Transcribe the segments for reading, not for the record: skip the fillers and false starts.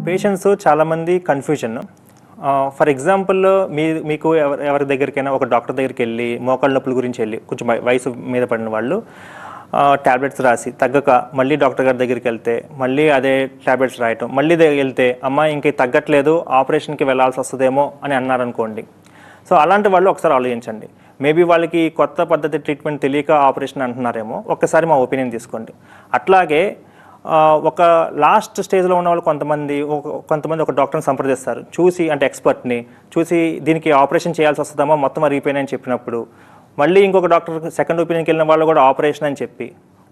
Patients చాలామంది confusion. For example మీకు ఎవరి దగ్గరికైనా ఒక డాక్టర్ దగ్గరికి వెళ్ళి మోకాళ్ళ నొప్పుల గురించి వెళ్ళి కొంచెం వయసు మీద పడిన వాళ్ళు ట్యాబ్లెట్స్ రాసి తగ్గక మళ్ళీ డాక్టర్ గారి దగ్గరికి వెళ్తే మళ్ళీ అదే ట్యాబ్లెట్స్ రాయటం, మళ్ళీ వెళ్తే అమ్మ ఇంక తగ్గట్లేదు ఆపరేషన్కి వెళ్ళాల్సి వస్తుందేమో అని అన్నారనుకోండి. సో అలాంటి వాళ్ళు ఒకసారి ఆలోచించండి. మేబీ వాళ్ళకి కొత్త పద్ధతి ట్రీట్మెంట్ తెలియక ఆపరేషన్ అంటున్నారేమో, ఒక్కసారి మా ఒపీనియన్ తీసుకోండి. అట్లాగే ఒక లాస్ట్ స్టేజ్లో ఉన్న వాళ్ళు కొంతమంది ఒక డాక్టర్ని సంప్రదిస్తారు, చూసి అంటే ఎక్స్పర్ట్ని చూసి దీనికి ఆపరేషన్ చేయాల్సి వస్తుందమ్మా మొత్తం అరిగిపోయినాయని చెప్పినప్పుడు మళ్ళీ ఇంకొక డాక్టర్ సెకండ్ ఒపీనియన్కి వెళ్ళిన వాళ్ళు కూడా ఆపరేషన్ అని చెప్పి,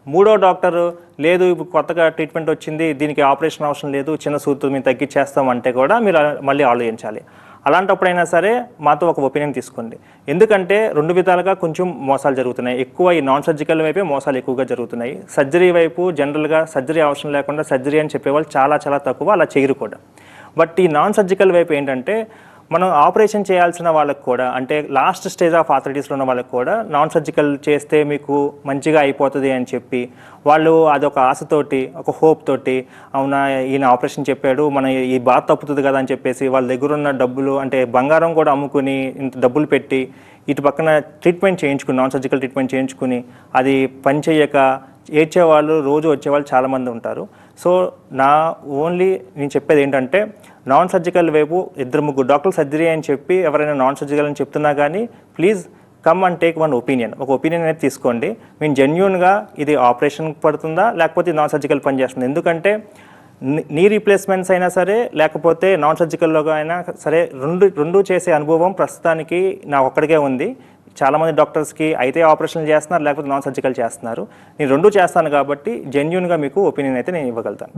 మూడో డాక్టర్ లేదు ఇప్పుడు కొత్తగా ట్రీట్మెంట్ వచ్చింది దీనికి ఆపరేషన్ అవసరం లేదు చిన్న సూత్రం మేము తగ్గించేస్తాం అంటే కూడా మీరు మళ్ళీ ఆలోచించాలి. అలాంటప్పుడైనా సరే మాతో ఒక ఒపీనియన్ తీసుకోండి. ఎందుకంటే రెండు విధాలుగా కొంచెం మోసాలు జరుగుతున్నాయి. ఎక్కువ ఈ నాన్ సర్జికల్ వైపే మోసాలు ఎక్కువగా జరుగుతున్నాయి. సర్జరీ వైపు జనరల్గా సర్జరీ అవసరం లేకుండా సర్జరీ అని చెప్పేవాళ్ళు చాలా చాలా తక్కువ, అలా చేయరు కూడా. బట్ ఈ నాన్ సర్జికల్ వైపు ఏంటంటే మనం ఆపరేషన్ చేయాల్సిన వాళ్ళకి కూడా అంటే లాస్ట్ స్టేజ్ ఆఫ్ ఆథరైటిస్లో ఉన్న వాళ్ళకి కూడా నాన్ సర్జికల్ చేస్తే మీకు మంచిగా అయిపోతుంది అని చెప్పి వాళ్ళు అదొక ఆశతోటి ఒక హోప్ తోటి అవునా ఈయన ఆపరేషన్ చెప్పాడు మన ఈ బాధ తప్పుతుంది కదా అని చెప్పేసి వాళ్ళ దగ్గర ఉన్న డబ్బులు అంటే బంగారం కూడా అమ్ముకుని ఇంత డబ్బులు పెట్టి ఇటు పక్కన ట్రీట్మెంట్ చేయించుకుని నాన్ సర్జికల్ ట్రీట్మెంట్ చేయించుకుని అది పని చేయక ఏడ్చేవాళ్ళు రోజు వచ్చేవాళ్ళు చాలామంది ఉంటారు. సో నేను చెప్పేది ఏంటంటే నాన్ సర్జికల్ వైపు 2-3 డాక్టర్లు సర్జరీ అని చెప్పి ఎవరైనా నాన్ సర్జికల్ అని చెప్తున్నా కానీ please come and take one opinion. ఒక ఒపీనియన్ అనేది తీసుకోండి. మేము జెన్యూన్గా ఇది ఆపరేషన్ పడుతుందా లేకపోతే నాన్ సర్జికల్ పని చేస్తుంది. ఎందుకంటే నీ రీప్లేస్మెంట్స్ అయినా సరే లేకపోతే నాన్ సర్జికల్లో అయినా సరే రెండు చేసే అనుభవం ప్రస్తుతానికి నా ఒక్కడికే ఉంది. చాలామంది డాక్టర్స్కి అయితే ఆపరేషన్లు చేస్తున్నారు లేకపోతే నాన్ సర్జికల్ చేస్తున్నారు. నేను 2 చేస్తాను కాబట్టి జెన్యూన్గా మీకు ఒపీనియన్ అయితే నేను ఇవ్వగలుగుతాను.